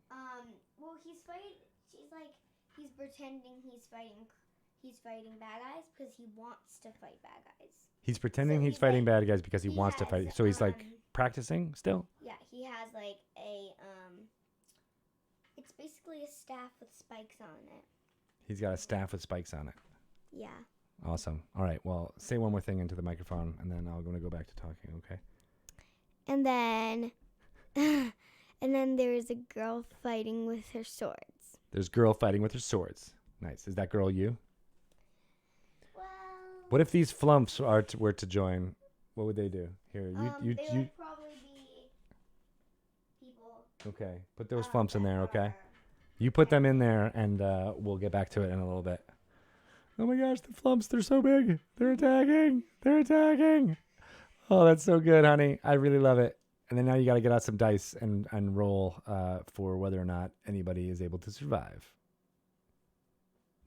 well, he's pretending he's fighting bad guys because he wants to fight bad guys. He's pretending So he's fighting bad guys because he wants to fight. So he's like practicing still? Yeah, he has like it's basically a staff with spikes on it. He's got a staff with spikes on it. Yeah. Awesome. All right. Well, say one more thing into the microphone, and then I'm going to go back to talking, okay? And then there's a girl fighting with her swords. There's a girl fighting with her swords. Nice. Is that girl you? Well... What if these flumps were to join? What would they do? Here, they would probably be people. Okay. Put those flumps in there, okay? You put them in there, and we'll get back to it in a little bit. Oh my gosh, the flumps, they're so big. They're attacking. They're attacking. Oh, that's so good, honey. I really love it. And then now you got to get out some dice and roll for whether or not anybody is able to survive.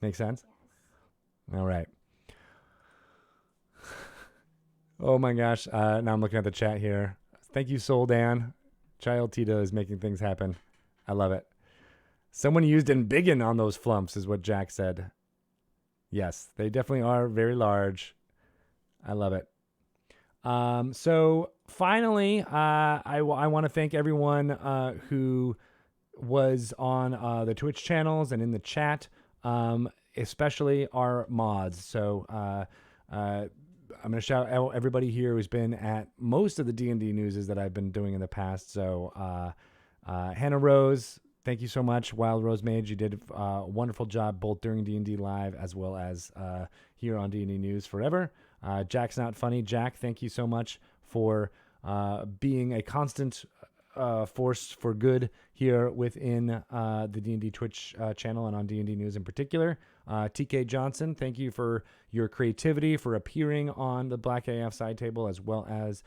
Make sense? Yes. All right. Oh my gosh. Now I'm looking at the chat here. Thank you, Soul Dan. Child Tito is making things happen. I love it. Someone used Embiggen on those flumps is what Jack said. Yes, they definitely are very large. I love it. So finally, I want to thank everyone who was on the Twitch channels and in the chat, especially our mods. So I'm going to shout out everybody here who's been at most of the D&D newses that I've been doing in the past. So Hannah Rose, thank you so much. Wild Rose Mage, you did a wonderful job both during D&D Live as well as here on D&D News Forever. Jack's Not Funny. Jack, thank you so much for being a constant force for good here within the D&D Twitch channel and on D&D News in particular. TK Johnson, thank you for your creativity, for appearing on the Black AF side table, as well as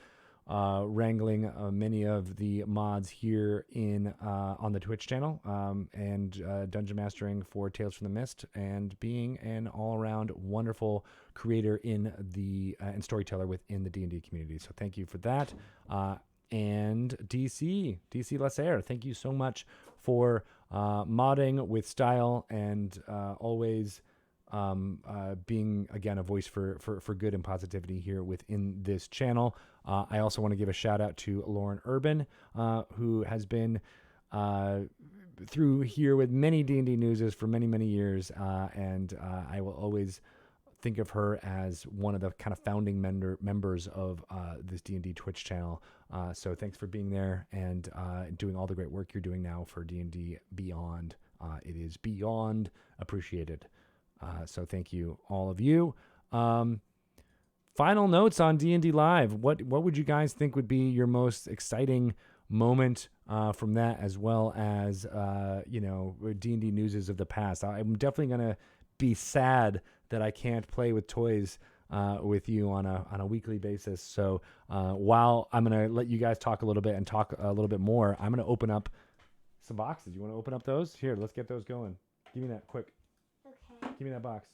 wrangling many of the mods here in on the Twitch channel, and dungeon mastering for Tales from the Mist, and being an all-around wonderful creator in the and storyteller within the D&D community. So thank you for that. And DC Lasser, thank you so much for modding with style and always being, again, a voice for good and positivity here within this channel. I also want to give a shout out to Lauren Urban, who has been through here with many D&D newses for many, many years. And I will always think of her as one of the kind of founding members of this D&D Twitch channel. So thanks for being there and doing all the great work you're doing now for D&D Beyond. It is beyond appreciated. So thank you, all of you. Final notes on D&D Live. What would you guys think would be your most exciting moment from that, as well as D&D newses of the past? I'm definitely gonna be sad that I can't play with toys with you on a weekly basis. So while I'm gonna let you guys talk a little bit and talk a little bit more, I'm gonna open up some boxes. You want to open up those? Here, let's get those going. Give me that quick. Okay. Give me that box.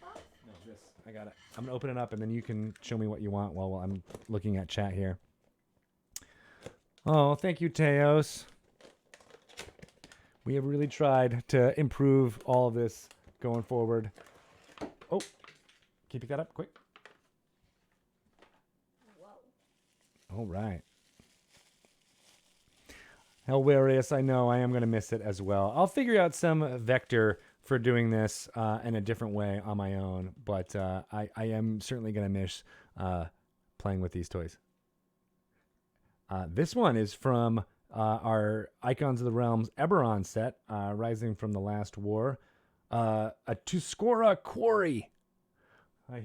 No, this. I got it. I'm gonna open it up, and then you can show me what you want while I'm looking at chat here. Oh, thank you, Teos. We have really tried to improve all of this going forward. Oh, can you pick that up quick? Whoa. All right. Hilarious. I know I am going to miss it as well. I'll figure out some vector for doing this in a different way on my own, but I am certainly going to miss playing with these toys. This one is from our Icons of the Realms Eberron set, Rising from the Last War. A Tuscarora Quarry.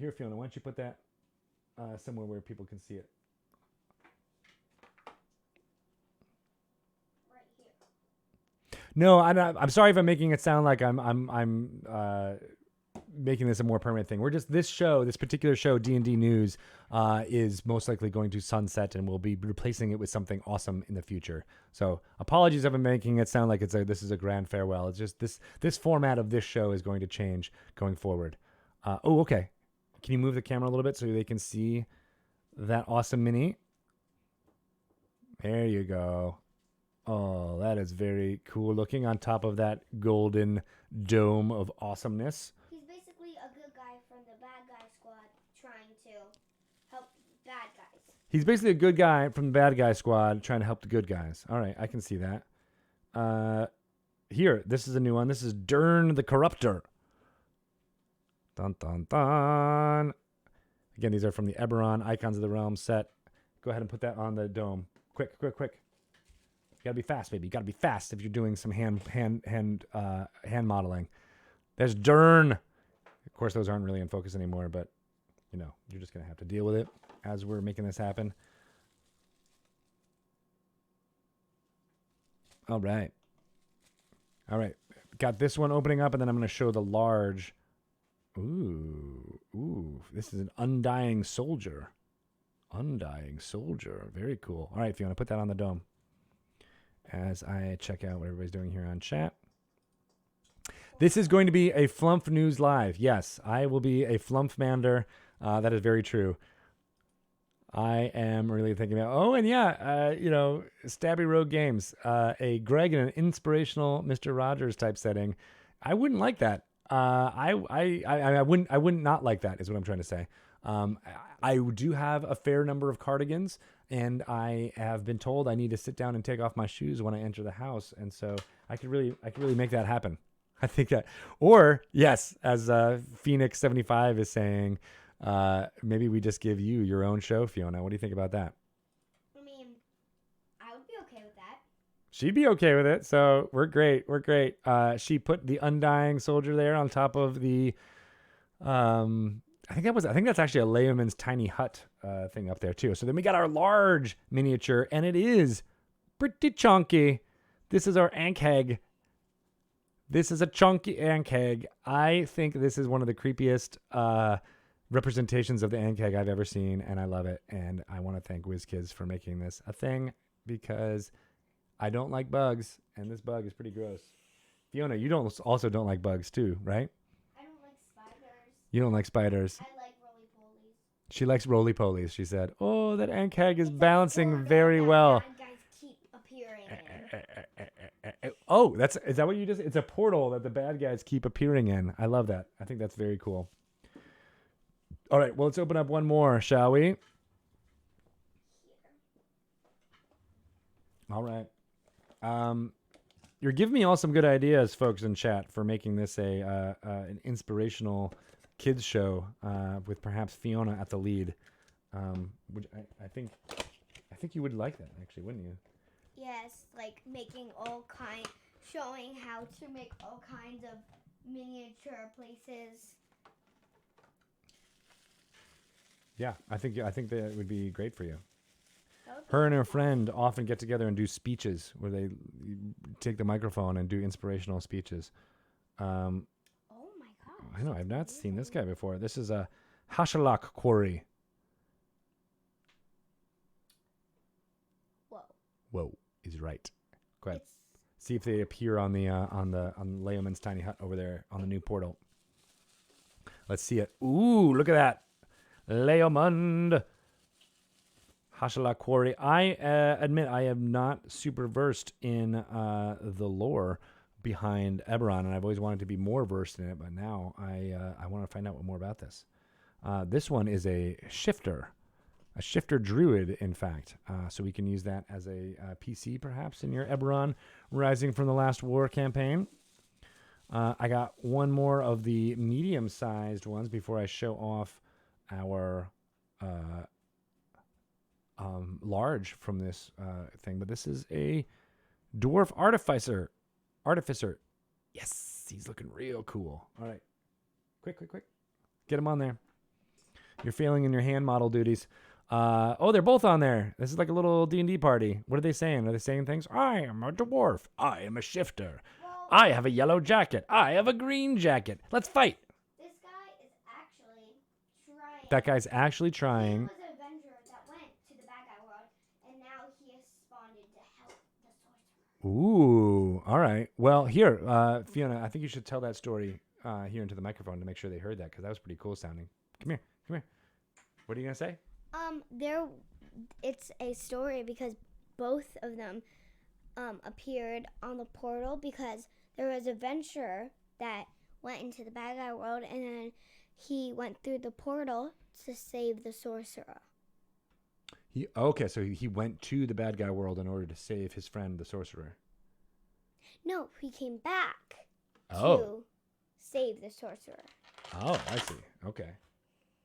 Here, Fiona, why don't you put that somewhere where people can see it? No, I'm sorry if I'm making it sound like I'm making this a more permanent thing. We're just this particular show, D&D News, is most likely going to sunset, and we'll be replacing it with something awesome in the future. So apologies if I'm making it sound like this is a grand farewell. It's just this format of this show is going to change going forward. Okay. Can you move the camera a little bit so they can see that awesome mini? There you go. Oh, that is very cool looking on top of that golden dome of awesomeness. He's basically a good guy from the bad guy squad trying to help bad guys. He's basically a good guy from the bad guy squad trying to help the good guys. All right, I can see that. Here, this is a new one. This is Dern the Corruptor. Dun, dun, dun. Again, these are from the Eberron Icons of the Realm set. Go ahead and put that on the dome. Quick, quick, quick. You gotta be fast, baby. You gotta be fast if you're doing some hand modeling. There's Dern. Of course, those aren't really in focus anymore, but you know, you're just gonna have to deal with it as we're making this happen. All right. All right. Got this one opening up, and then I'm gonna show the large. Ooh. This is an Undying Soldier. Undying Soldier. Very cool. All right, Fiona, put that on the dome as I check out what everybody's doing here on chat. This is going to be a Flump News Live. Yes, I will be a Flumpmander. That is very true. I am really thinking about, Stabby Rogue Games, a Greg in an inspirational Mr. Rogers type setting. I wouldn't like that. I wouldn't not like that is what I'm trying to say. I do have a fair number of cardigans, and I have been told I need to sit down and take off my shoes when I enter the house, and so I could really make that happen. I think that, or yes, as Phoenix 75 is saying, maybe we just give you your own show, Fiona. What do you think about that? I mean, I would be okay with that. She'd be okay with it. So we're great. We're great. She put the Undying Soldier there on top of the, I think that's actually a layman's tiny hut thing up there too. So then we got our large miniature, and it is pretty chunky. This is our Ankheg. This is a chunky Ankheg. I think this is one of the creepiest representations of the Ankheg I've ever seen, and I love it. And I want to thank WizKids for making this a thing, because I don't like bugs, and this bug is pretty gross. Fiona, you also don't like bugs too, right? I don't like spiders. You don't like spiders. I like roly-polies. She likes roly-polies, she said. Oh, that Ankheg is balancing very well. Bad guys keep appearing in. Oh, is that what you just... It's a portal that the bad guys keep appearing in. I love that. I think that's very cool. All right, well, let's open up one more, shall we? All right. You're giving me all some good ideas, folks in chat, for making this an inspirational kids show with perhaps Fiona at the lead. Which I think you would like that, actually, wouldn't you? Yes, like showing how to make all kinds of miniature places. Yeah, I think that would be great for you. Her and her friend often get together and do speeches where they take the microphone and do inspirational speeches. Oh my god! I know, I've not seen this guy before. This is a Hashalak Quarry. Whoa, he's right. Go ahead. See if they appear on Leoman's tiny hut over there on the new portal. Let's see it. Ooh, look at that. Leomund. Hashala Quarry. I admit I am not super versed in the lore behind Eberron, and I've always wanted to be more versed in it, but now I want to find out more about this. This one is a shifter druid, in fact. So we can use that as a PC, perhaps, in your Eberron Rising from the Last War campaign. I got one more of the medium-sized ones before I show off our large from this thing, but this is a dwarf artificer. Yes, he's looking real cool. All right, quick, get him on there. You're failing in your hand model duties. Oh, they're both on there. This is like a little D&D party. What are they saying? Are they saying things? I am a dwarf. I am a shifter. I have a yellow jacket. I have a green jacket. Let's fight. This guy is actually trying. That guy's actually trying. He was an avenger that went to the bad guy world, and now he has spawned to help the sorcerer. Ooh, all right. Well, here, Fiona, I think you should tell that story here into the microphone to make sure they heard that, because that was pretty cool sounding. Come here. What are you going to say? It's a story because both of them appeared on the portal because there was a adventurer that went into the bad guy world, and then he went through the portal to save the sorcerer. So he went to the bad guy world in order to save his friend, the sorcerer. No, he came back Oh. to save the sorcerer. Oh, I see. Okay.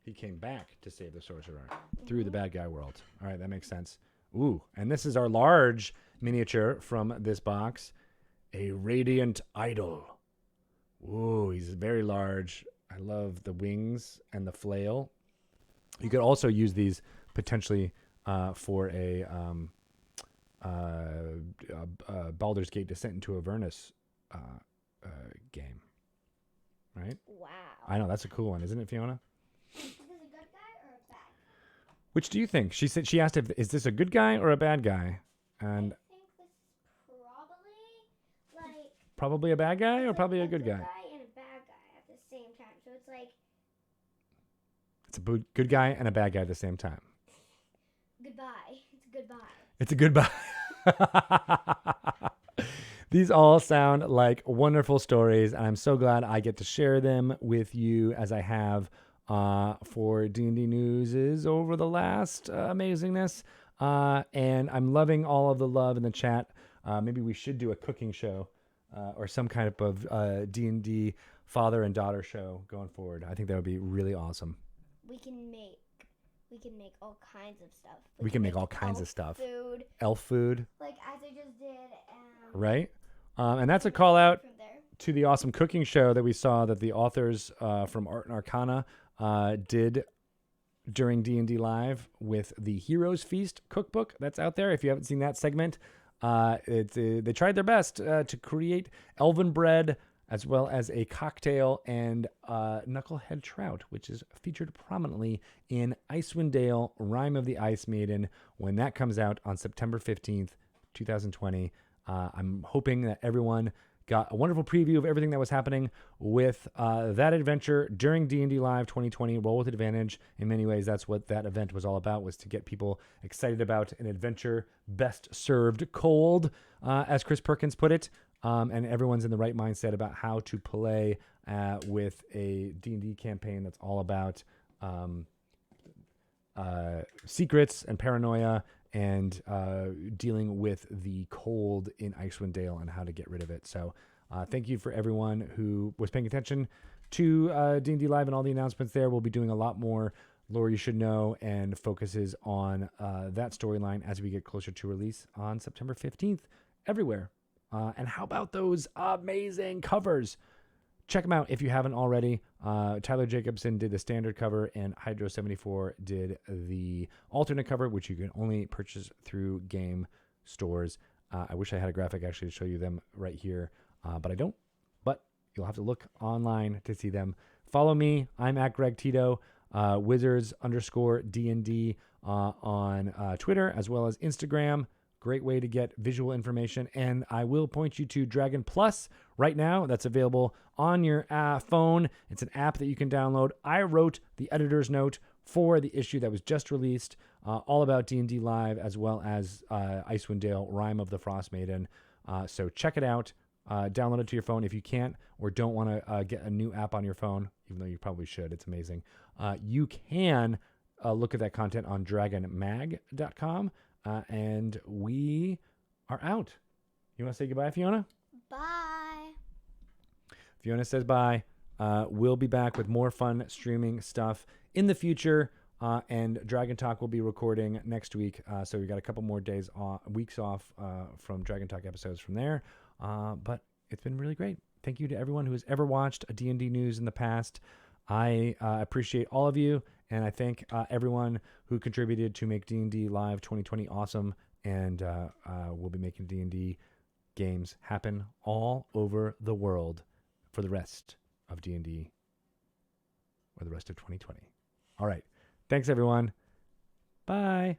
He came back to save the sorcerer through the bad guy world. All right, that makes sense. Ooh, and this is our large miniature from this box, a radiant idol. Ooh, he's very large. I love the wings and the flail. You could also use these potentially for a Baldur's Gate Descent into Avernus game, right? Wow. I know, that's a cool one, isn't it, Fiona? Is this a good guy or a bad guy? Which do you think? She asked is this a good guy or a bad guy? And I think this is probably probably a bad guy or probably a good guy? and a bad guy at the same time. So it's like It's a good guy and a bad guy at the same time. goodbye. It's a goodbye. It's a goodbye. These all sound like wonderful stories, and I'm so glad I get to share them with you as I have for D&D News over the last amazingness. And I'm loving all of the love in the chat. Maybe we should do a cooking show or some kind of D&D father and daughter show going forward. I think that would be really awesome. We can make all kinds of stuff. We can make all kinds of stuff. Food. Elf food. Like as I just did. Right? And that's a call out to the awesome cooking show that we saw that the authors from Art and Arcana did during D&D Live with the Heroes Feast cookbook that's out there. If you haven't seen that segment, they tried their best to create elven bread as well as a cocktail and Knucklehead Trout, which is featured prominently in Icewind Dale, Rime of the Ice Maiden, when that comes out on September 15th, 2020. I'm hoping that everyone got a wonderful preview of everything that was happening with that adventure during D&D Live 2020, Roll with Advantage. In many ways, that's what that event was all about, was to get people excited about an adventure best served cold, as Chris Perkins put it. And everyone's in the right mindset about how to play with a D&D campaign that's all about secrets and paranoia and dealing with the cold in Icewind Dale and how to get rid of it. So thank you for everyone who was paying attention to D&D Live and all the announcements there. We'll be doing a lot more Lore You Should Know and focuses on that storyline as we get closer to release on September 15th everywhere. And how about those amazing covers? Check them out if you haven't already. Tyler Jacobson did the standard cover, and Hydro74 did the alternate cover, which you can only purchase through game stores. I wish I had a graphic actually to show you them right here, but I don't. But you'll have to look online to see them. Follow me. I'm at Greg Tito, Wizards_DND on Twitter, as well as Instagram. Great way to get visual information. And I will point you to Dragon Plus right now. That's available on your phone. It's an app that you can download. I wrote the editor's note for the issue that was just released, all about D&D Live, as well as Icewind Dale, Rime of the Frost Maiden. So check it out. Download it to your phone if you can't or don't want to get a new app on your phone, even though you probably should. It's amazing. You can look at that content on dragonmag.com. And we are out. You want to say goodbye, Fiona? Bye. Fiona says bye. We'll be back with more fun streaming stuff in the future. And Dragon Talk will be recording next week. So we got a couple more weeks off from Dragon Talk episodes from there. But it's been really great. Thank you to everyone who has ever watched a D&D News in the past. I appreciate all of you, and I thank everyone who contributed to make D&D Live 2020 awesome. And we'll be making D&D games happen all over the world for the rest of D&D or the rest of 2020. All right. Thanks, everyone. Bye.